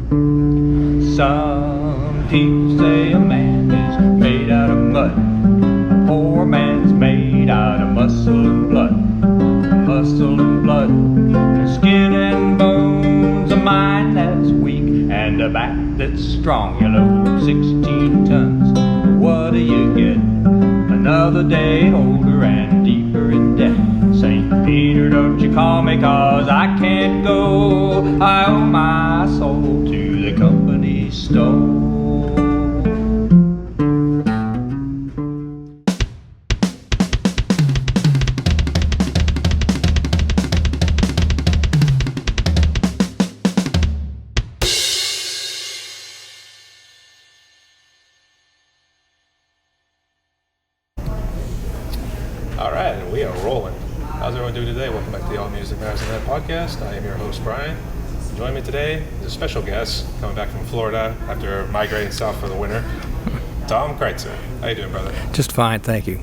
Some people say a man is made out of mud. A poor man's made out of muscle and blood. Muscle and blood, skin and bones, a mind that's weak and a back that's strong. You load 16 tons, what do you get? Another day older and deeper in debt. St. Peter, don't you call me, 'cause I can't go. I owe my soul to the company store. All right, and we are rolling. How's everyone doing today? Welcome back to the All Music Matters Internet podcast. I am your host, Brian. Joining me today is a special guest coming back from Florida after migrating south for the winter, Tom Cryzter. How you doing, brother? Just fine, thank you.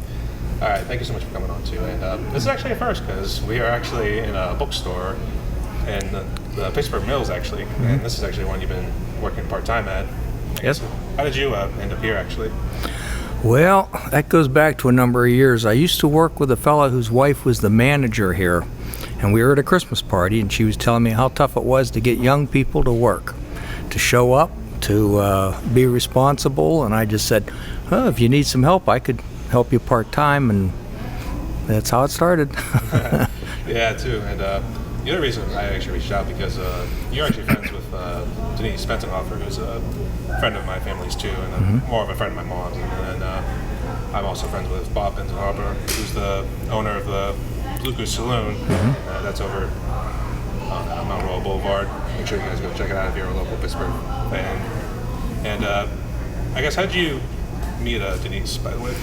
All right, thank you so much for coming on, too. And this is actually a first because we are actually in a bookstore in the Pittsburgh Mills, actually. Mm-hmm. And this is actually one you've been working part-time at. Yes. How did you end up here, actually? Well, that goes back to a number of years. I used to work with a fellow whose wife was the manager here, and we were at a Christmas party, and she was telling me how tough it was to get young people to work, to show up, to be responsible, and I just said, if you need some help, I could help you part-time, and that's how it started. Yeah, too, and the other reason I actually reached out because you're actually friends with Denise Spencenhofer, who's a friend of my family's too, and more of a friend of my mom's. And I'm also friends with Bob Benzenharber, who's the owner of the Goose Saloon. That's over on Mount Royal Boulevard. Make sure you guys go check it out if you're a local Pittsburgh fan. And I guess, how did you meet Denise, by the way?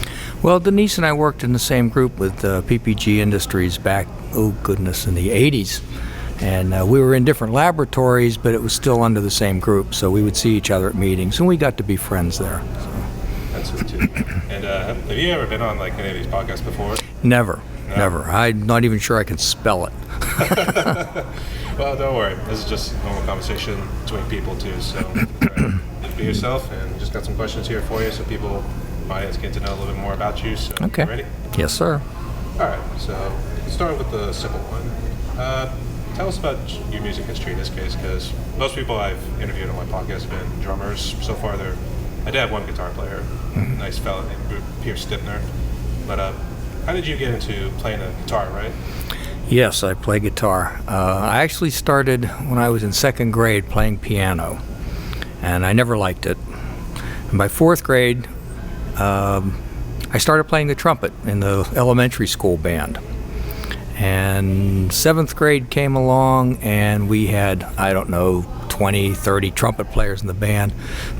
Well, Denise and I worked in the same group with PPG Industries back, in the 80s. And we were in different laboratories, but it was still under the same group. So we would see each other at meetings, and we got to be friends there. So. That's good, too. And have you ever been on like any of these podcasts before? Never. I'm not even sure I can spell it. Well, don't worry. This is just a normal conversation between people, too. So be yourself, and just got some questions here for you so people might get to know a little bit more about you. So, okay. You ready? Yes, sir. All right. So let's start with the simple one. Tell us about your music history in this case, because most people I've interviewed on my podcast have been drummers. So far, I did have one guitar player, a nice fella named Pierce Stipner. But how did you get into playing a guitar, right? Yes, I play guitar. I actually started when I was in second grade playing piano, and I never liked it. And by fourth grade, I started playing the trumpet in the elementary school band. And seventh grade came along, and we had, 20, 30 trumpet players in the band.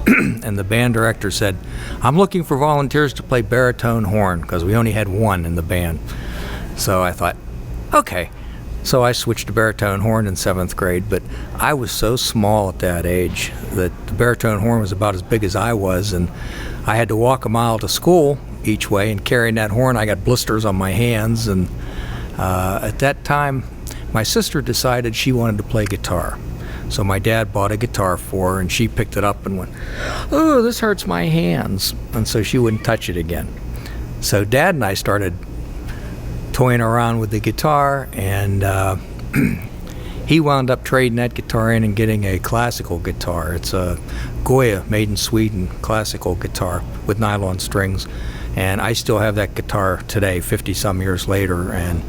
And the band director said, I'm looking for volunteers to play baritone horn, because we only had one in the band. So I thought, okay. So I switched to baritone horn in seventh grade, but I was so small at that age that the baritone horn was about as big as I was, and I had to walk a mile to school each way, and carrying that horn, I got blisters on my hands. And at that time, my sister decided she wanted to play guitar. So my dad bought a guitar for her, and she picked it up and went, oh, this hurts my hands. And so she wouldn't touch it again. So Dad and I started toying around with the guitar, and he wound up trading that guitar in and getting a classical guitar. It's a Goya, made in Sweden, classical guitar with nylon strings. And I still have that guitar today, 50-some years later. And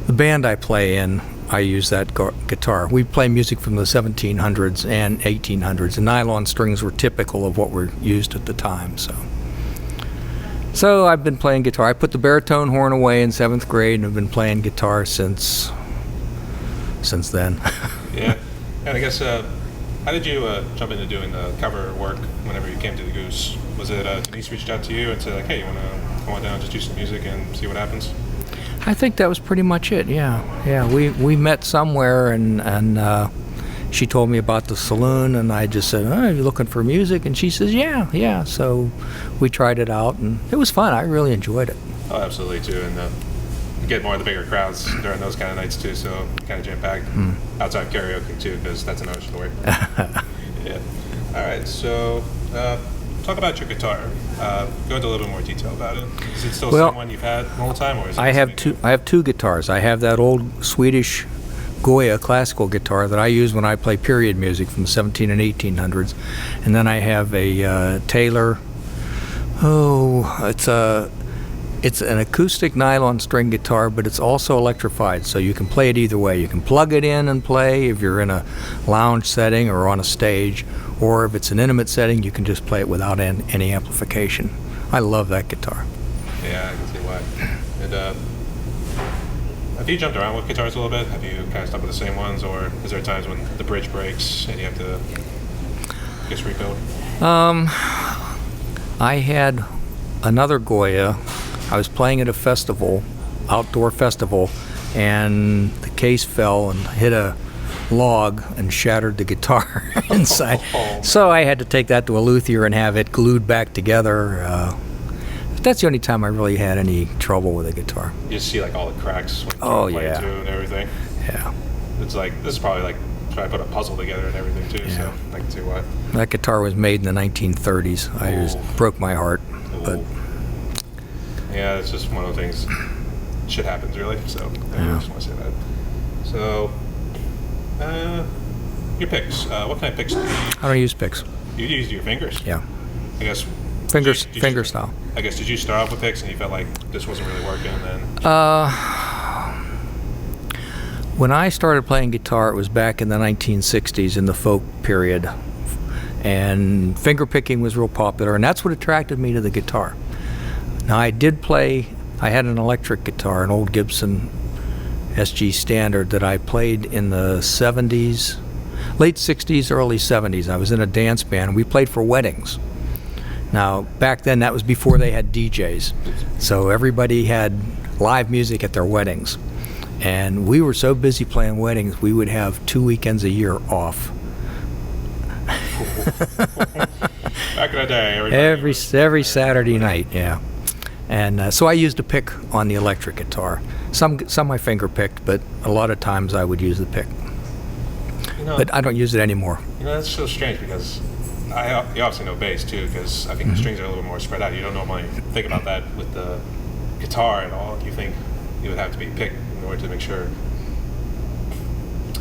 the band I play in, I use that guitar. We play music from the 1700s and 1800s, and nylon strings were typical of what were used at the time. So I've been playing guitar. I put the baritone horn away in seventh grade, and have been playing guitar since then. Yeah, and I guess how did you jump into doing the cover work whenever you came to the Goose? Was it Denise reached out to you and said, like, hey, you want to come on down and just do some music and see what happens? I think that was pretty much it, yeah. We met somewhere, and she told me about the saloon, and I just said, oh, are you looking for music? And she says, yeah. So we tried it out, and it was fun. I really enjoyed it. Oh, absolutely, too. And get more of the bigger crowds during those kind of nights too. So kind of jam packed. Outside karaoke too, because that's another story. Yeah. All right. So talk about your guitar. Go into a little bit more detail about it. Is it still the same one you've had the whole time, or is it? I have two guitars. I have that old Swedish Goya classical guitar that I use when I play period music from the 17 and 1800s, and then I have a Taylor. It's an acoustic nylon string guitar, but it's also electrified, so you can play it either way. You can plug it in and play if you're in a lounge setting or on a stage, or if it's an intimate setting, you can just play it without any amplification. I love that guitar. Yeah, I can see why. And have you jumped around with guitars a little bit? Have you kind of stuck with the same ones, or is there times when the bridge breaks and you have to just rebuild? I had another Goya. I was playing at a festival, outdoor festival, and the case fell and hit a log and shattered the guitar inside. So I had to take that to a luthier and have it glued back together. That's the only time I really had any trouble with a guitar. You see like all the cracks when you play too and everything. Yeah. It's like, this is probably like trying to put a puzzle together and everything too, so I can see why. That guitar was made in the 1930s. I just broke my heart. But yeah, it's just one of the things. Shit happens, really. So I just want to say that. So, your picks. What kind of picks do you use? I don't use picks. You use your fingers. Yeah. I guess. Finger style. I guess, did you start off with picks and you felt like this wasn't really working, and then? When I started playing guitar, it was back in the 1960s in the folk period, and finger picking was real popular, and that's what attracted me to the guitar. Now I had an electric guitar, an old Gibson SG Standard that I played in the 70s, late 60s, early 70s. I was in a dance band, and we played for weddings. Now, back then, that was before they had DJs, so everybody had live music at their weddings. And we were so busy playing weddings, we would have 2 weekends a year off. Back in the day, every Saturday night, yeah. And so I used a pick on the electric guitar. Some I finger picked, but a lot of times I would use the pick. But I don't use it anymore. That's so strange, because you obviously know bass too, because I think the strings are a little more spread out. You don't normally think about that with the guitar at all. You think you would have to be picked in order to make sure.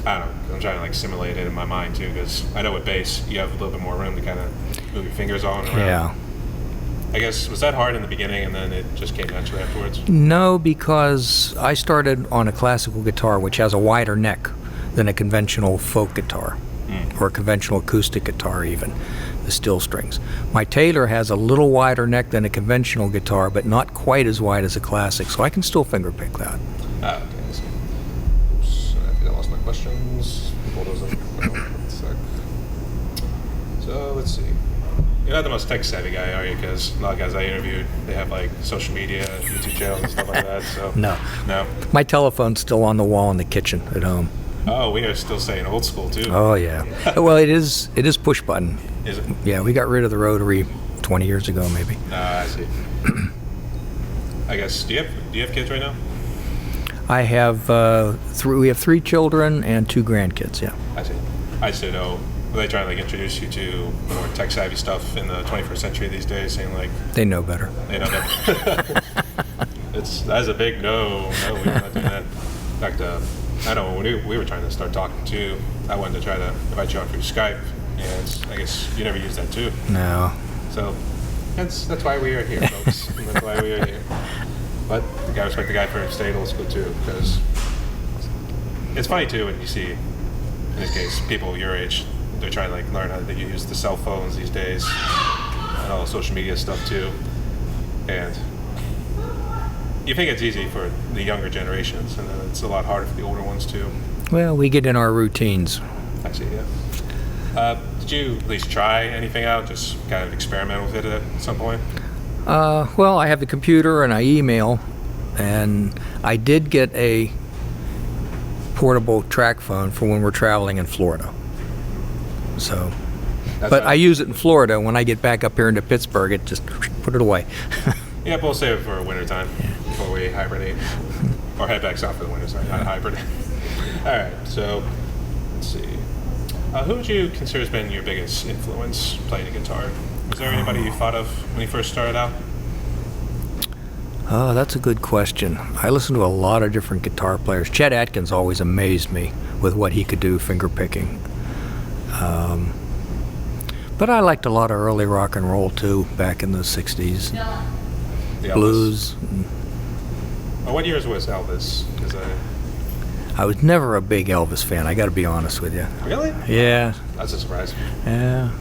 I don't know. I'm trying to like simulate it in my mind too, because I know with bass you have a little bit more room to kind of move your fingers on and around. Yeah. I guess, was that hard in the beginning and then it just came naturally afterwards? No, because I started on a classical guitar which has a wider neck than a conventional folk guitar, or a conventional acoustic guitar even, the steel strings. My Taylor has a little wider neck than a conventional guitar, but not quite as wide as a classic, so I can still finger pick that. Ah, okay, I see. Oops, I think I lost my questions. Pull those up. One sec. So, let's see. You're not the most tech-savvy guy, are you? Because a lot of guys I interviewed, they have like social media, YouTube channels and stuff like that, so... No. No? My telephone's still on the wall in the kitchen at home. Oh, we are still staying old school too. Oh yeah. Well, it is push button. Is it? Yeah, we got rid of the rotary 20 years ago, maybe. I see. I guess. Do you have kids right now? I have we have 3 children and 2 grandkids. Yeah. I see. I just didn't know. Were they trying to like introduce you to more tech savvy stuff in the 21st century these days? Saying like they know better. They know better. That's a big no. No, we're not doing that. In fact, I know when we were trying to start talking too, I wanted to try to invite you on through Skype, and I guess you never used that too. No. So that's why we are here, folks. And that's why we are here. But I gotta respect the guy for staying old school too, because it's funny too when you see, in this case, people your age, they're trying to like learn how to use the cell phones these days and all the social media stuff too, and you think it's easy for the younger generations, and then it's a lot harder for the older ones too. Well, we get in our routines. I see, yeah. Did you at least try anything out, just kind of experiment with it at some point? Well, I have the computer and I email, and I did get a portable track phone for when we're traveling in Florida. So, but I use it in Florida. When I get back up here into Pittsburgh, it just put it away. Yeah, but we'll save it for winter time before we hibernate. or head back south for the winter, sorry, not a hybrid. All right, so let's see. Who would you consider has been your biggest influence playing the guitar? Was there anybody you thought of when you first started out? Oh, that's a good question. I listened to a lot of different guitar players. Chet Atkins always amazed me with what he could do finger picking. But I liked a lot of early rock and roll too, back in the 60s. The Elvis. Blues. What years was Elvis? I was never a big Elvis fan, I got to be honest with you. Really? Yeah. That's a surprise. Yeah.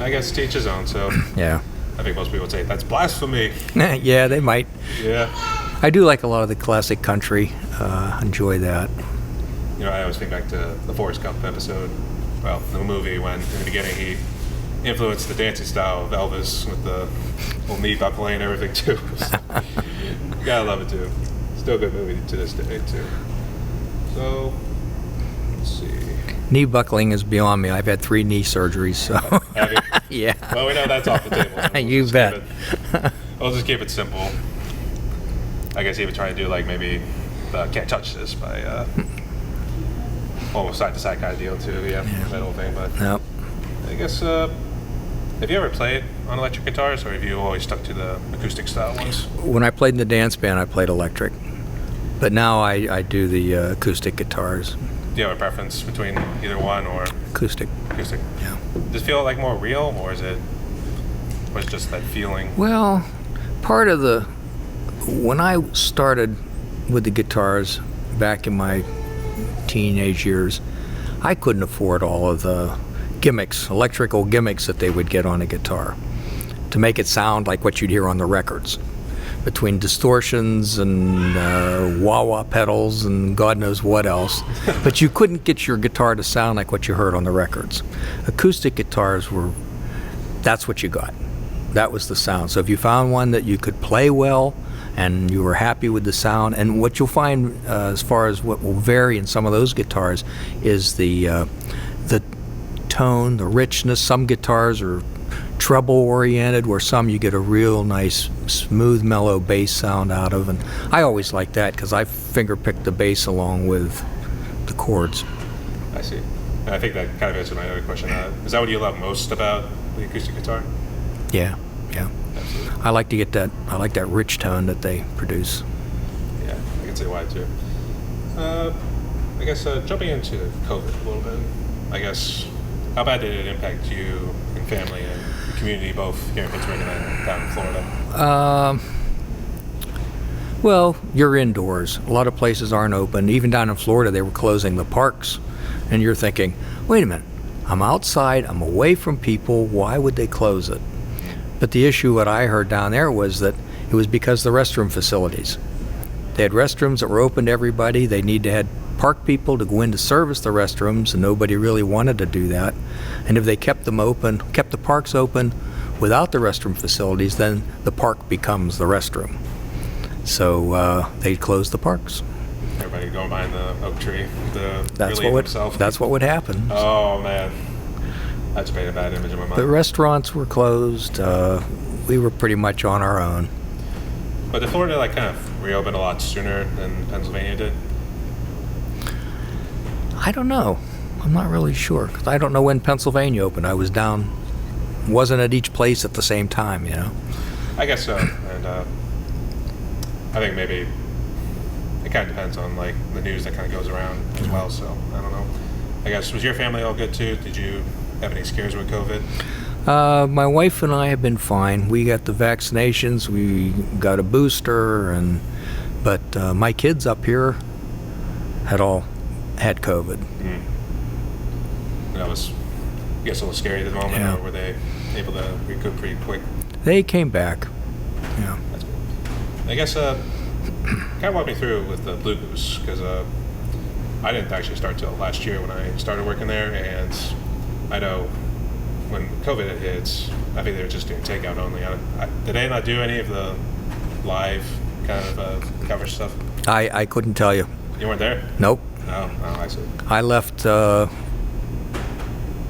I guess to each his own, so Yeah. I think most people would say, that's blasphemy. Yeah, they might. Yeah. I do like a lot of the classic country. Enjoy that. You know, I always think back to the Forrest Gump episode, well, the movie, when in the beginning he influenced the dancing style of Elvis with the whole knee buckling and everything too. Gotta love it too. Still a good movie to this day too. So, let's see. Knee buckling is beyond me. I've had 3 knee surgeries, so. Have you? Yeah. Well, we know that's off the table. So You bet. We'll just keep it simple. I guess he would try to do like maybe the can't touch this by almost side to side kind of deal too. Yeah, that whole thing. But Yep. I guess have you ever played on electric guitars, or have you always stuck to the acoustic style ones? When I played in the dance band, I played electric. But now I do the acoustic guitars. Do you have a preference between either one or Acoustic. acoustic? Yeah. Does it feel like more real, or is it just that feeling? Well, part of when I started with the guitars back in my teenage years, I couldn't afford all of the gimmicks, electrical gimmicks that they would get on a guitar to make it sound like what you'd hear on the records, between distortions and wah-wah pedals and God knows what else. But you couldn't get your guitar to sound like what you heard on the records. Acoustic guitars that's what you got. That was the sound. So if you found one that you could play well and you were happy with the sound, and what you'll find as far as what will vary in some of those guitars is the tone, the richness. Some guitars are treble oriented, where some you get a real nice smooth mellow bass sound out of, and I always like that because I finger pick the bass along with the chords. I see. And I think that kind of answered my other question. Is that what you love most about the acoustic guitar? Yeah. Absolutely. I like to get that. I like that rich tone that they produce. Yeah, I can see why too. I guess jumping into COVID a little bit. I guess how bad did it impact you and family and the community, both here in Pittsburgh and then down in Florida? Well, you're indoors. A lot of places aren't open. Even down in Florida, they were closing the parks, and you're thinking, wait a minute, I'm outside, I'm away from people. Why would they close it? But the issue what I heard down there was that it was because of the restroom facilities. They had restrooms that were open to everybody. They need to have park people to go in to service the restrooms, and nobody really wanted to do that. And if they kept them open, kept the parks open without the restroom facilities, then the park becomes the restroom. So they closed the parks. Everybody going behind the oak tree to That's relieve what themselves. That's what would happen. Oh man, that's painted a bad image in my mind. The restaurants were closed. We were pretty much on our own. But did Florida kind of reopen a lot sooner than Pennsylvania did? I don't know. I'm not really sure, 'cause I don't know when Pennsylvania opened. I was down, wasn't at each place at the same time, you know. I guess so, and I think maybe it kind of depends on like the news that kind of goes around as well. So I don't know. I guess was your family all good too? Did you have any scares with COVID? My wife and I have been fine. We got the vaccinations. We got a booster, but my kids up here had COVID. That was, I guess, a little scary at the moment, Yeah. or were they able to recoup pretty quick? They came back. Yeah. That's good. I guess, kind of walk me through with the Blue Goose, because I didn't actually start till last year when I started working there, and I know when COVID had hit, I think they were just doing takeout only. Did they not do any of the live kind of coverage stuff? I couldn't tell you. You weren't there? Nope. No, I see. I left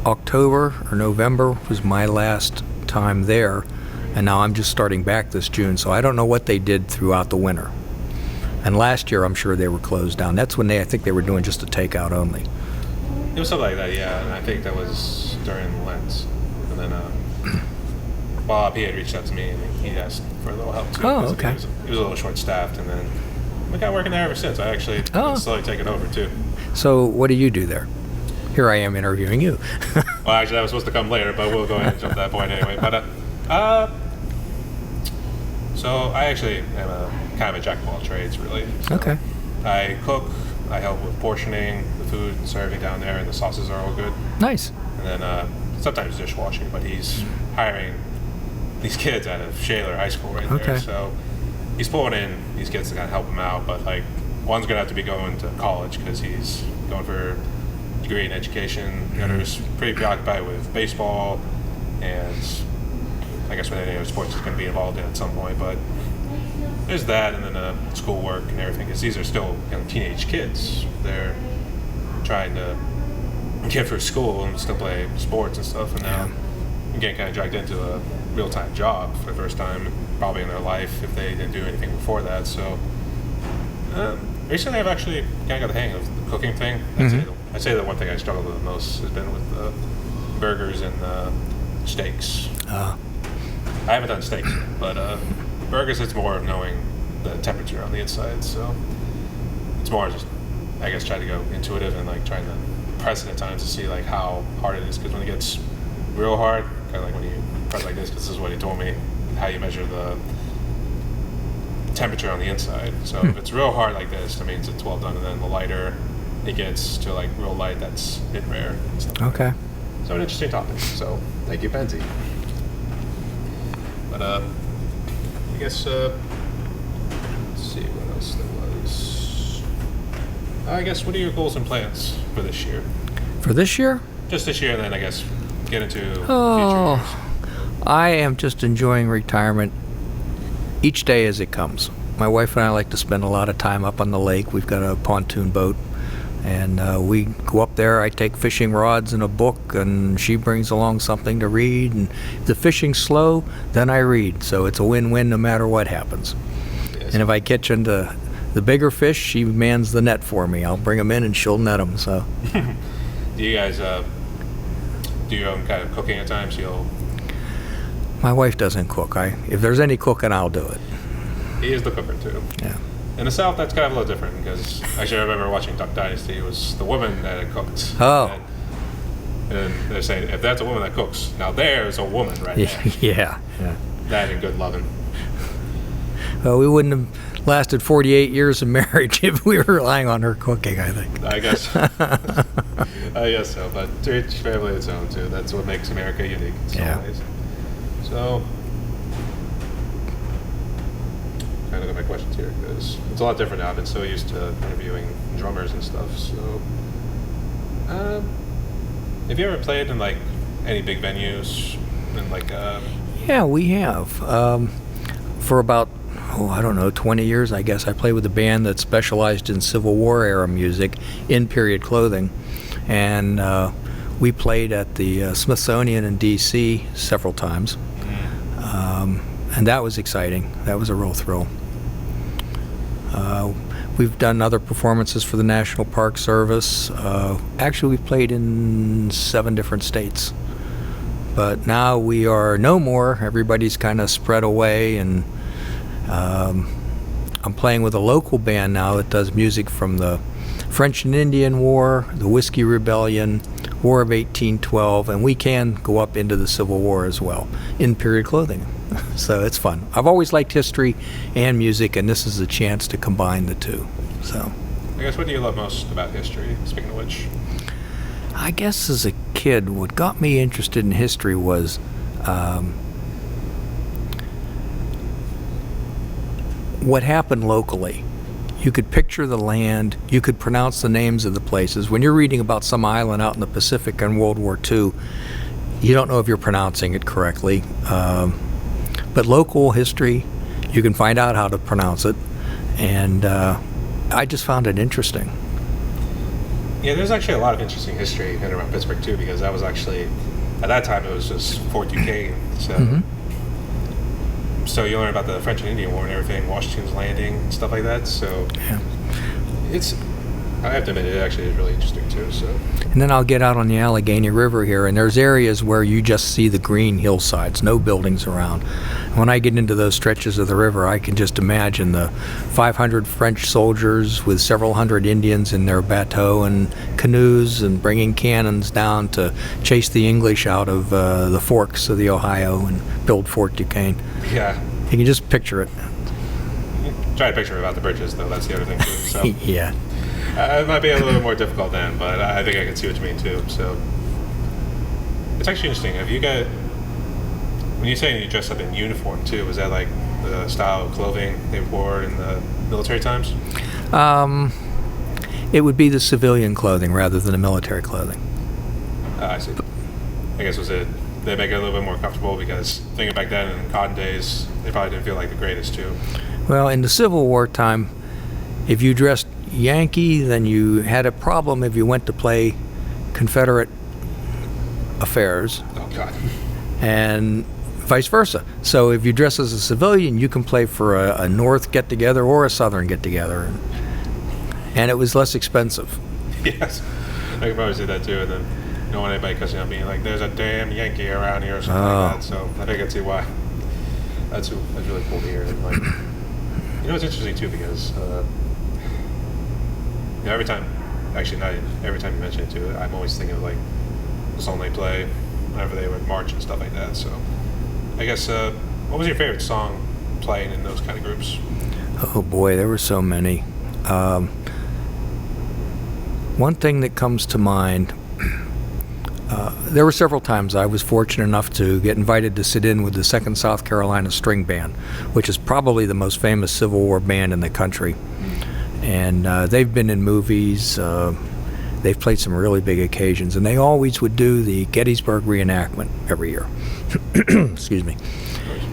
October or November was my last time there, and now I'm just starting back this June, so I don't know what they did throughout the winter. And last year, I'm sure they were closed down. That's when I think they were doing just a takeout only. It was something like that, yeah. And I think that was during Lent. And then Bob, he had reached out to me and he asked for a little help too. Oh, okay. He was a little short-staffed, and then we got working there ever since. I actually been slowly taking over too. So what do you do there? Here I am interviewing you. Well, actually, that was supposed to come later, but we'll go ahead and jump to that point anyway. But so I actually am a kind of a jack of all trades, really. So Okay. I cook. I help with portioning the food and serving down there, and the sauces are all good. Nice. And then sometimes dishwashing, but he's hiring these kids out of Shaler High School right there. So he's pulling in these kids to kind of help him out, but like one's going to have to be going to college because he's going for a degree in education. The other's pretty preoccupied with baseball, and I guess with any other sports he's going to be involved in at some point. But there's that, and then schoolwork and everything, because these are still teenage kids. They're trying to get through school and still play sports and stuff, and now getting kind of dragged into a real-time job for the first time probably in their life if they didn't do anything before that. So recently I've actually kind of got the hang of the cooking thing. I'd say the one thing I struggled with the most has been with the burgers and steaks. I haven't done steaks yet, but burgers, it's more of knowing the temperature on the inside, so it's more just, I guess, trying to go intuitive and like trying to press it at times to see like how hard it is, because when it gets real hard, kind of like when you press like this, because this is what he told me, how you measure the temperature on the inside. So if it's real hard like this, that means it's well done, and then the lighter it gets to like real light, that's it rare. Okay. So an interesting topic. So thank you, Benzie. But I guess let's see what else there was. I guess what are your goals and plans for this year? For this year? Just this year, and then I guess get into future years. I am just enjoying retirement each day as it comes. My wife and I like to spend a lot of time up on the lake. We've got a pontoon boat, and we go up there. I take fishing rods and a book, and she brings along something to read. And if the fishing's slow, then I read. So it's a win-win no matter what happens. Yes. And if I catch into the bigger fish, she mans the net for me. I'll bring them in, and she'll net them. So. Do you guys do your own kind of cooking at times? My wife doesn't cook. If there's any cooking, I'll do it. He is the cooker too. Yeah. In the South, that's kind of a little different, because actually I remember watching Duck Dynasty. It was the woman that had cooked. Oh. And they're saying, if that's a woman that cooks, now there's a woman right there. Yeah. That and good loving. Well, we wouldn't have lasted 48 years of marriage if we were relying on her cooking, I think. I guess. I guess so, but to each family its own too. That's what makes America unique in some ways. So, trying to look at my questions here, because it's a lot different now. I've been so used to interviewing drummers and stuff. So, have you ever played in like any big venues? And like, yeah, we have. For about 20 years, I guess. I played with a band that specialized in Civil War era music in period clothing, and we played at the Smithsonian in D.C. several times. And that was exciting. That was a real thrill. We've done other performances for the National Park Service. Actually, we've played in 7 different states. But now we are no more. Everybody's kind of spread away, and I'm playing with a local band now that does music from the French and Indian War, the Whiskey Rebellion, War of 1812, and we can go up into the Civil War as well in period clothing. So it's fun. I've always liked history and music, and this is a chance to combine the two. So, I guess, what do you love most about history, speaking of which? I guess as a kid, what got me interested in history was what happened locally. You could picture the land, you could pronounce the names of the places. When you're reading about some island out in the Pacific in World War II, you don't know if you're pronouncing it correctly. But local history, you can find out how to pronounce it, and I just found it interesting. Yeah, there's actually a lot of interesting history in and around Pittsburgh too, because that was actually, at that time, it was just Fort Duquesne. So So you learn about the French and Indian War and everything, Washington's Landing, and stuff like that. So Yeah. it's, I have to admit, it actually is really interesting too. So And then I'll get out on the Allegheny River here, and there's areas where you just see the green hillsides, no buildings around. When I get into those stretches of the river, I can just imagine the 500 French soldiers with several hundred Indians in their bateaux and canoes and bringing cannons down to chase the English out of the forks of the Ohio and build Fort Duquesne. yeah, You can just picture it. try to picture about the bridges though. That's the other thing too. So Yeah. it might be a little bit more difficult then, but I think I can see what you mean too. So it's actually interesting. Have you got, when you say you dress up in uniform too, was that like the style of clothing they wore in the military times? It would be the civilian clothing rather than the military clothing. I see. I guess was it, they make it a little bit more comfortable because thinking back then in cotton days, they probably didn't feel like the greatest too. Well, in the Civil War time, if you dressed Yankee, then you had a problem if you went to play Confederate affairs, Oh God. and vice versa. So if you dress as a civilian, you can play for a North get-together or a Southern get-together, and it was less expensive. Yes. I could probably see that too, and then you don't want anybody cussing out being like, "There's a damn Yankee around here" or something like that. So I think I can see why. That's really cool to hear. And like, you know, it's interesting too because you know, every time, actually not every time you mention it too, I'm always thinking of like the song they play whenever they would march and stuff like that. So I guess what was your favorite song playing in those kind of groups? Oh boy, there were so many. One thing that comes to mind, there were several times I was fortunate enough to get invited to sit in with the 2nd South Carolina String Band, which is probably the most famous Civil War band in the country. And they've been in movies, they've played some really big occasions, and they always would do the Gettysburg reenactment every year. Excuse me.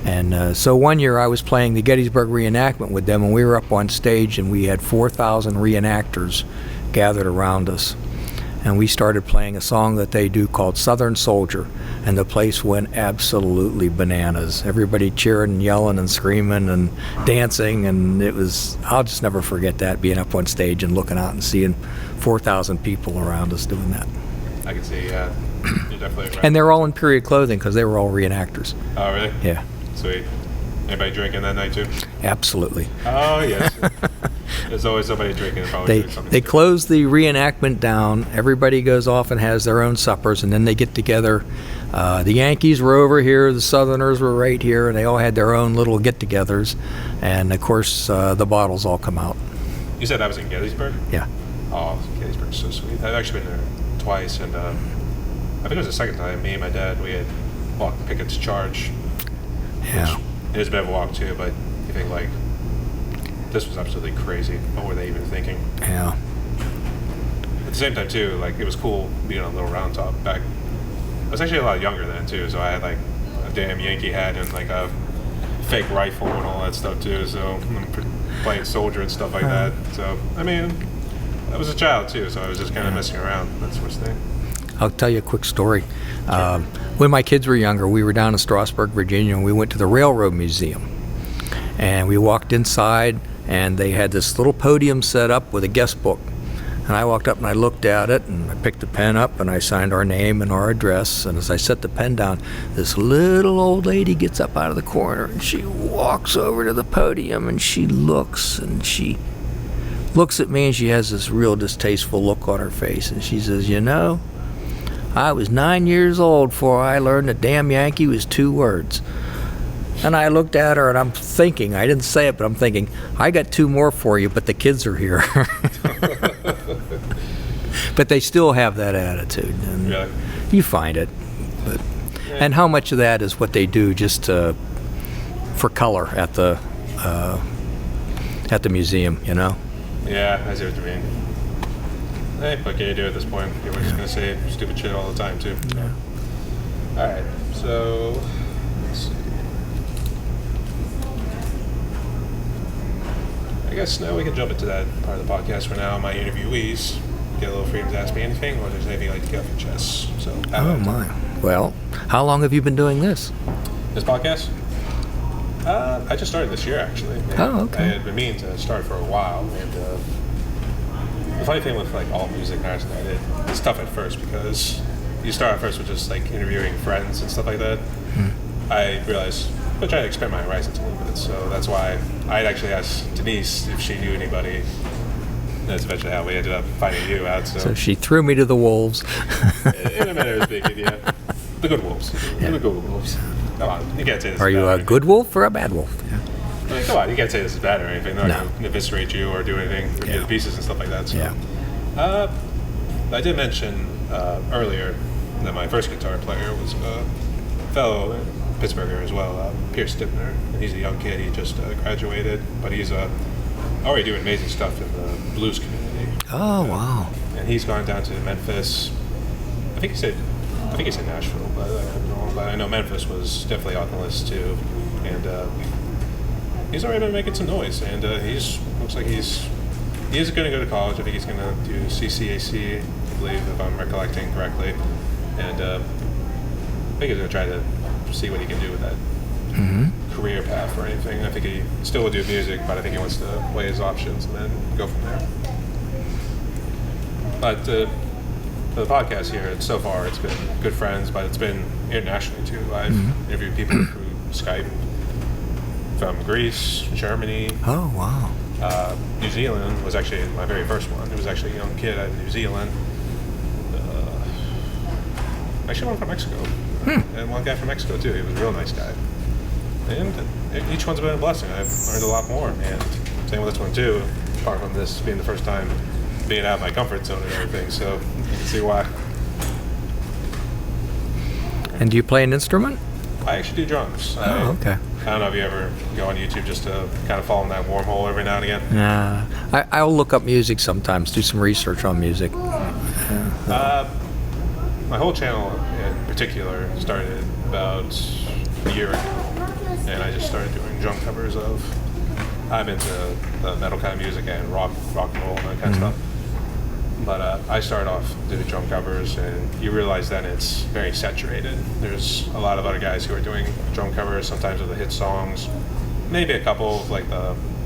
And so one year I was playing the Gettysburg reenactment with them, and we were up on stage, and we had 4,000 reenactors gathered around us. And we started playing a song that they do called Southern Soldier, and the place went absolutely bananas. Everybody cheering and yelling and screaming and dancing, and it was, I'll just never forget that, being up on stage and looking out and seeing 4,000 people around us doing that. I can see, yeah, you're definitely right. And they're all in period clothing because they were all reenactors. Oh, really? Yeah, Sweet. Anybody drinking that night too? absolutely. Oh, yes. There's always somebody drinking. Probably doing something They too. close the reenactment down. Everybody goes off and has their own suppers, and then they get together. The Yankees were over here, the Southerners were right here, and they all had their own little get-togethers. And of course, the bottles all come out. You said that was in Gettysburg? Yeah. Oh, Gettysburg's so sweet. I've actually been there twice, and I think it was the second time. Me and my dad, we had walked Pickett's Charge. Yeah. It was a bit of a walk too, but you think like this was absolutely crazy. What were they even thinking? Yeah. At the same time too, like it was cool being on a little round top back. I was actually a lot younger then too, so I had like a damn Yankee hat and like a fake rifle and all that stuff too. So I'm playing soldier and stuff like that. So I mean, I was a child too, so I was just kind of messing around, that sort of thing. I'll tell you a quick story. When my kids were younger, we were down in Strasburg, Virginia, and we went to the Railroad Museum. And we walked inside, and they had this little podium set up with a guest book. And I walked up and I looked at it, and I picked the pen up, and I signed our name and our address. And as I set the pen down, this little old lady gets up out of the corner, and she walks over to the podium, and she looks at me, and she has this real distasteful look on her face. And she says, "You know, I was 9 years old before I learned that damn Yankee was 2 words." And I looked at her and I'm thinking, I didn't say it, but I'm thinking, I got 2 more for you, but the kids are here. But they still have that attitude. And Really? you find it. But, and how much of that is what they do just for color at the museum, you know? Yeah, I see what you mean. Hey, what can you do at this point? People are just going to say stupid shit all the time, too. Yeah. Alright, so let's see. I guess now we can jump into that part of the podcast for now. My interviewees get a little freedom to ask me anything, or there's anything you'd like to get off your chest. So, Oh, my. Well, how long have you been doing this? This podcast? I just started this year, actually. And Oh, okay. I had been meaning to start for a while, and the funny thing with like all music and artists that I did, it's tough at first because you start at first with just like interviewing friends and stuff like that. I realized I'm trying to expand my horizons a little bit, so that's why I actually asked Denise if she knew anybody. That's eventually how we ended up finding you out. So she threw me to the wolves. In a manner, it was big idea. The good wolves. The good wolves. Come on, you can't say this. Are is you bad a good wolf or a bad wolf? Yeah. I mean, come on, you can't say this is bad or anything. They're No. not going to eviscerate you or do anything, rip you to pieces and stuff like that. So. Yeah. I did mention earlier that my first guitar player was a fellow Pittsburgher as well, Pierce Stibner. And he's a young kid. He just graduated, but he's already doing amazing stuff in the blues community. Oh, wow. And he's gone down to Memphis. I think he said Nashville, but I don't know. But I know Memphis was definitely on the list too. And he's already been making some noise. And looks like he is going to go to college. I think he's going to do CCAC, I believe, if I'm recollecting correctly. And I think he's going to try to see what he can do with that career path or anything. I think he still will do music, but I think he wants to weigh his options and then go from there. But for the podcast here, so far it's been good friends, but it's been internationally too. I've interviewed people through Skype from Greece, Germany. Oh, wow. New Zealand was actually my very first one. It was actually a young kid out of New Zealand. Actually, one from Mexico. And one guy from Mexico too. He was a real nice guy. And each one's been a blessing. I've learned a lot more. And same with this one too, apart from this being the first time being out of my comfort zone and everything. So you can see why. And do you play an instrument? I actually do drums. Oh, okay. I don't know if you ever go on YouTube just to kind of fall in that wormhole every now and again. I'll look up music sometimes, do some research on music. My whole channel in particular started about a year ago, and I just started doing drum covers of. I'm into the metal kind of music and rock and roll and that kind of stuff. But I started off doing drum covers, and you realize then it's very saturated. There's a lot of other guys who are doing drum covers, sometimes of the hit songs, maybe a couple of like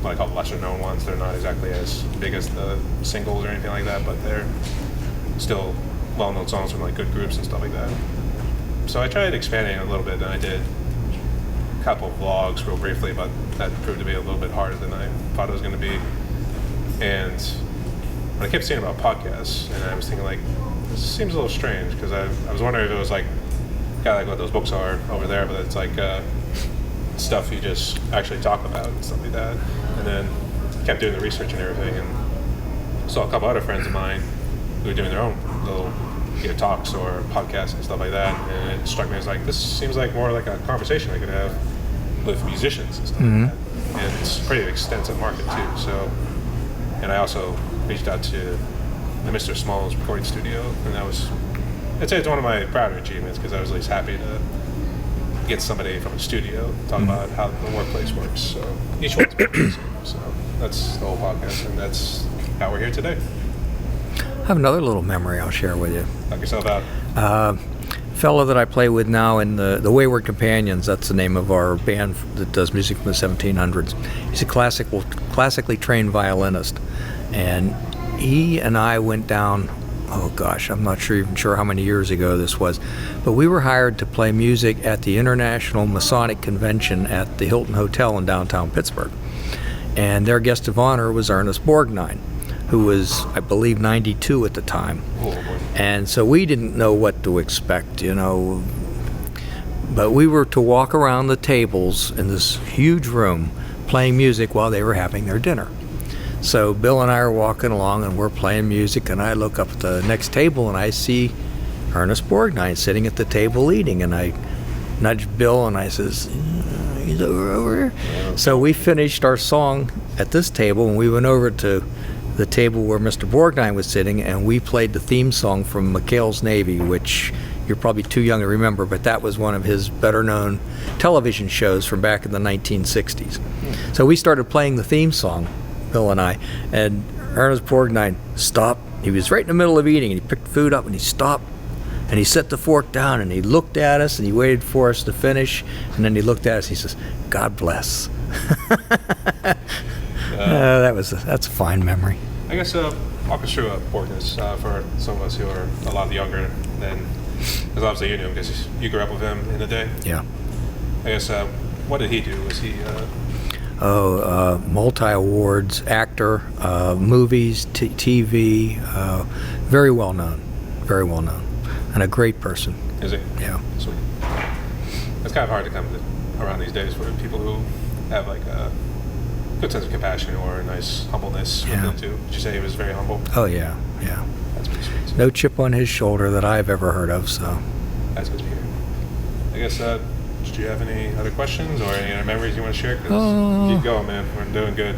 what I call lesser known ones. They're not exactly as big as the singles or anything like that, but they're still well-known songs from like good groups and stuff like that. So I tried expanding it a little bit, and I did a couple of vlogs real briefly, but that proved to be a little bit harder than I thought it was going to be. And I kept seeing about podcasts, and I was thinking like, this seems a little strange, because I was wondering if it was like kind of like what those books are over there, but it's like stuff you just actually talk about and stuff like that. And then kept doing the research and everything, and saw a couple other friends of mine who were doing their own little talks or podcasts and stuff like that, and it struck me as like, this seems like more like a conversation I could have with musicians and stuff like that. And it's a pretty extensive market too. So, and I also reached out to the Mr. Small's recording studio, and that was, I'd say it's one of my prouder achievements, because I was at least happy to get somebody from a studio to talk about how the workplace works. So each one's been amazing. So that's the whole podcast, and that's how we're here today. I have another little memory I'll share with you. Knock yourself out. Fellow that I play with now in the Wayward Companions, that's the name of our band that does music from the 1700s. He's a classically trained violinist, and he and I went down, oh gosh, I'm not even sure how many years ago this was, but we were hired to play music at the International Masonic Convention at the Hilton Hotel in downtown Pittsburgh. And their guest of honor was Ernest Borgnine, who was, I believe, 92 at the time. And so we didn't know what to expect, but we were to walk around the tables in this huge room playing music while they were having their dinner. So Bill and I are walking along, and we're playing music, and I look up at the next table, and I see Ernest Borgnine sitting at the table eating, and I nudge Bill, and I says, he's over here. So we finished our song at this table, and we went over to the table where Mr. Borgnine was sitting, and we played the theme song from McHale's Navy, which you're probably too young to remember, but that was one of his better-known television shows from back in the 1960s. So we started playing the theme song, Bill and I, and Ernest Borgnine stopped. He was right in the middle of eating, and he picked food up, and he stopped, And he set the fork down and he looked at us and he waited for us to finish. And then he looked at us and he says, "God bless." That's a fine memory. I guess walk us through Borgnine for some of us who are a lot younger than, because obviously you knew him because you grew up with him in the day. Yeah. I guess what did he do? Was he? Multi-awards, actor, movies, TV, very well known, and a great person. Is he? Yeah. Sweet. It's kind of hard to come around these days for people who have like a good sense of compassion or a nice humbleness with them too. Did you say he was very humble? Oh yeah. That's pretty sweet. No chip on his shoulder that I've ever heard of. So. That's good to hear. I guess. Do you have any other questions or any other memories you want to share? 'Cause keep going, man. We're doing good.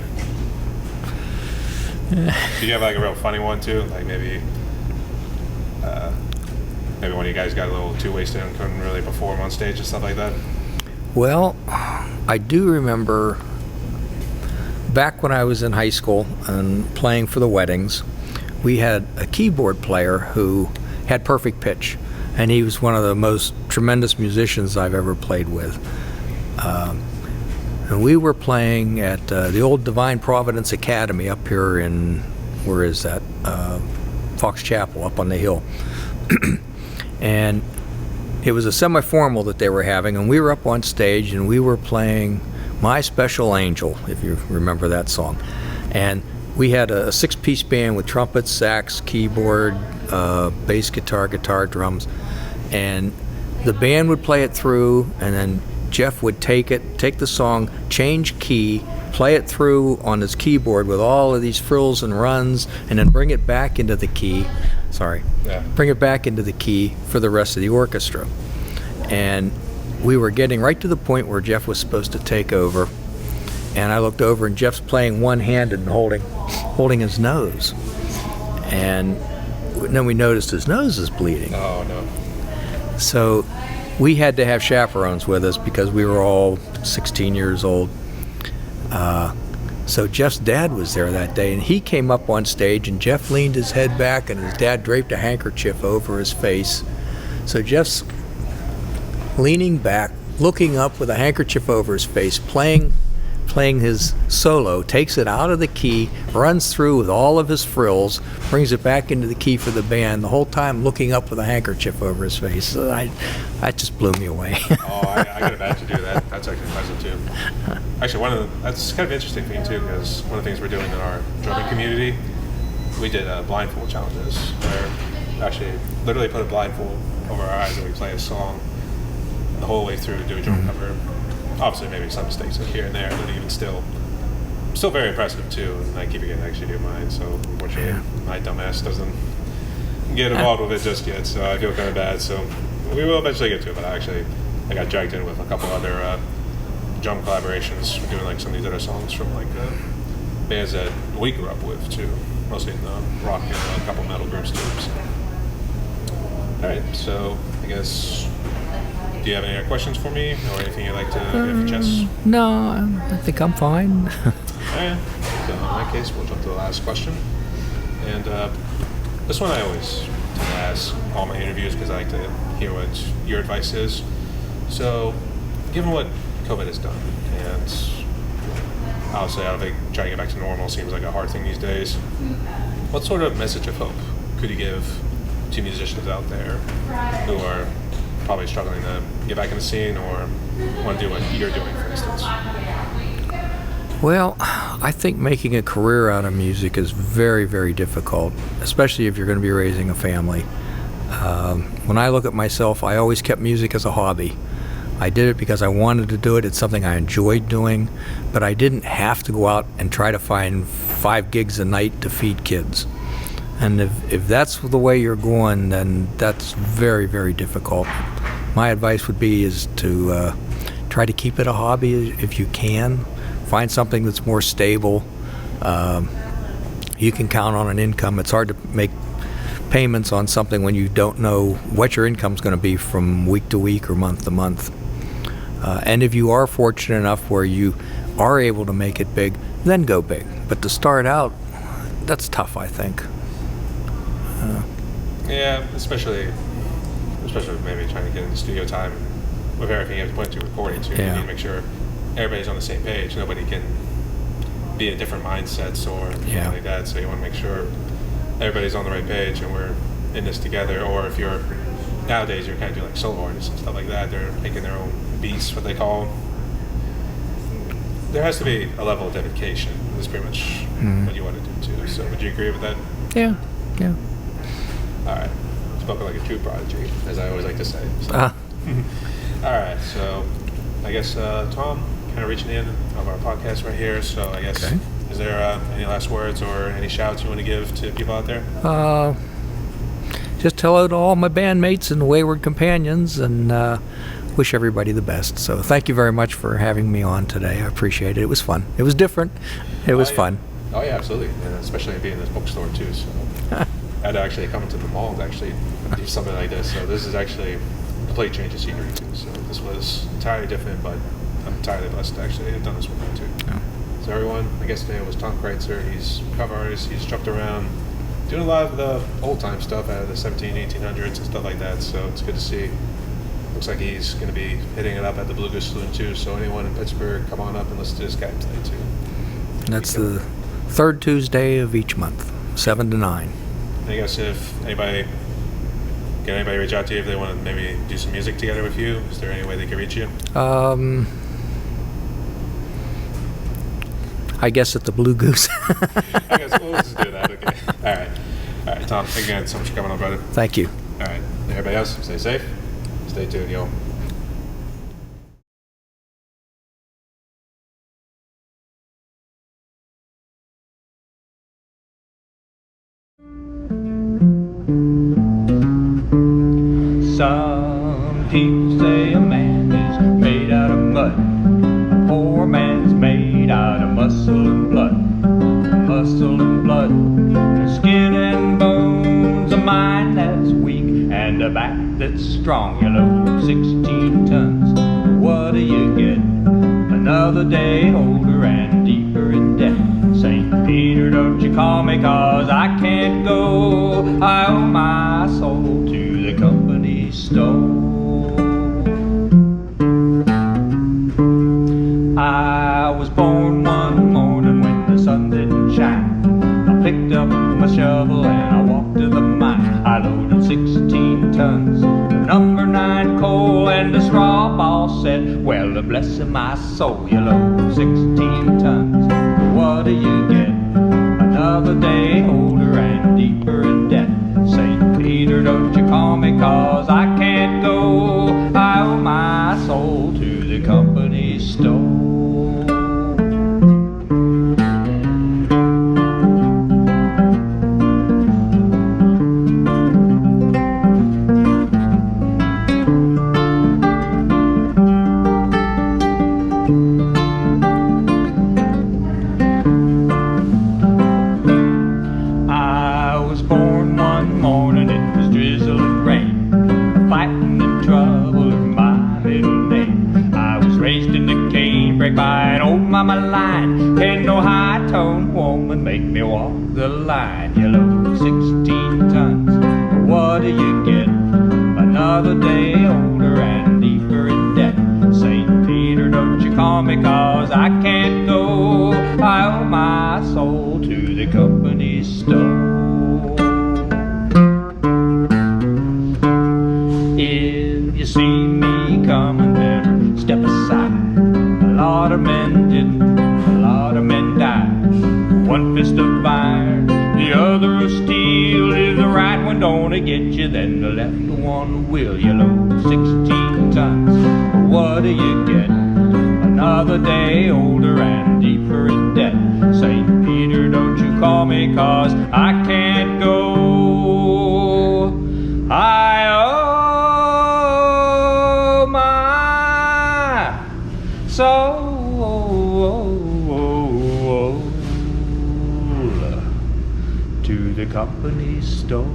Do you have like a real funny one too? Like maybe one of you guys got a little too wasted and couldn't really perform on stage and stuff like that? Well, I do remember back when I was in high school and playing for the weddings, we had a keyboard player who had perfect pitch. And he was one of the most tremendous musicians I've ever played with. And we were playing at the old Divine Providence Academy up here in, where is that? Fox Chapel up on the hill. And it was a semi-formal that they were having, and we were up on stage and we were playing My Special Angel, if you remember that song. And we had a six-piece band with trumpets, sax, keyboard, bass guitar, drums. And the band would play it through, and then Jeff would take the song, change key, play it through on his keyboard with all of these frills and runs, and then bring it back into the key. Bring it back into the key for the rest of the orchestra. And we were getting right to the point where Jeff was supposed to take over, and I looked over, and Jeff's playing one-handed and holding his nose. And then we noticed his nose is bleeding. Oh, no. So we had to have chaperones with us because we were all 16 years old. So Jeff's dad was there that day, and he came up on stage, and Jeff leaned his head back, and his dad draped a handkerchief over his face. So Jeff's leaning back, looking up with a handkerchief over his face, playing his solo, takes it out of the key, runs through with all of his frills, brings it back into the key for the band, the whole time looking up with a handkerchief over his face. So that just blew me away. I got a badge to do that. That's actually impressive too. Actually, that's kind of interesting thing too, because one of the things we're doing in our drumming community, we did blindfold challenges where we actually literally put a blindfold over our eyes and we play a song the whole way through to do a drum cover. Obviously, maybe some mistakes here and there, but even still very impressive too. And I keep forgetting to actually do mine, so unfortunately, my dumbass doesn't get involved with it just yet. So I feel kind of bad. So we will eventually get to it. But I got dragged in with a couple other drum collaborations. We're doing like some of these other songs from like bands that we grew up with too, mostly in the rock and a couple metal groups too. So. All right, so I guess. Do you have any other questions for me, or anything you'd like to get off your chest? No, I think I'm fine. Alright, so in that case, we'll jump to the last question. And this one I always tend to ask all my interviews because I like to hear what your advice is. So, given what COVID has done, and obviously I don't think trying to get back to normal seems like a hard thing these days, what sort of message of hope could you give to musicians out there who are probably struggling to get back in the scene or want to do what you're doing, for instance? Well, I think making a career out of music is very, very difficult, especially if you're going to be raising a family. When I look at myself, I always kept music as a hobby. I did it because I wanted to do it. It's something I enjoyed doing, but I didn't have to go out and try to find 5 gigs a night to feed kids. And if that's the way you're going, then that's very, very difficult. My advice would be is to try to keep it a hobby if you can. Find something that's more stable. You can count on an income. It's hard to make payments on something when you don't know what your income's going to be from week to week or month to month. And if you are fortunate enough where you are able to make it big, then go big. But to start out, that's tough, I think. Yeah, especially especially maybe trying to get into studio time with everything you have to put into recording too. Yeah. You need to make sure everybody's on the same page. Nobody can be in different mindsets or anything like that. So you want to make sure everybody's on the right page and we're in this together. Or if you're nowadays, you're kind of doing like solo artists and stuff like that. They're making their own beats, what they call them. There has to be a level of dedication. That's pretty much what you want to do too. So would you agree with that? Yeah. All right. Spoken like a true prodigy, as I always like to say. So. All right. So I guess, Tom, kind of reaching the end of our podcast right here. So I guess, is there any last words or any shouts you want to give to people out there? Just hello to all my bandmates and Wayward Companions, and wish everybody the best. So thank you very much for having me on today. I appreciate it. It was fun. It was different. It was fun. Oh yeah, absolutely, and especially being in this bookstore too. So I had to actually come into the mall to actually do something like this. So this is actually a complete change of scenery too. So this was entirely different, but I'm entirely blessed to actually have done this with you too. Oh. So everyone, I guess today was Tom Cryzter. He's a cover artist. He's jumped around, doing a lot of the old time stuff out of the 1800s and stuff like that. So it's good to see. Looks like he's going to be hitting it up at the Blue Goose Saloon too. So anyone in Pittsburgh, come on up and listen to this guy play too. That's the third Tuesday of each month, 7 to 9. I guess if anybody reach out to you if they want to maybe do some music together with you, is there any way they can reach you? I guess at the Blue Goose. I guess we'll just do that. Okay. All right, Tom. Thank you again so much for coming on, brother. Thank you. All right. Everybody else, stay safe. Stay tuned, yo. Some people say a man is made out of mud. A poor man's made out of muscle and blood. Muscle and blood, skin and bones, a mind that's weak and a back that's strong. You load 16 tons, what do you get? Another day older and deeper in debt. St. Peter, don't you call me, 'cause I can't go. I owe my soul to the company store. I was born one morning when the sun didn't shine. I picked up my shovel and I walked to the mine. I loaded 16 tons, number 9 coal, and the straw boss said, well, bless my soul, you load 16 tons, what do you get? Another day older and deeper in debt. St. Peter, don't you call me, 'cause I can't go. I owe my soul to the company store. By an old mama line, can no high-toned woman make me walk the line? You load 16 tons, what do you get? Another day older and deeper in debt. St. Peter, don't you call me, 'cause I can't go. I owe my soul to the company store. If you see me coming, better step aside. A lot of men didn't, a lot of men died. One fist of iron, the other of steel. If the right one don't get you, then the left one will. You load 16 tons, what do you get? Another day older and deeper in debt. St. Peter, don't you call me, 'cause I can't go. I owe my soul to the company store.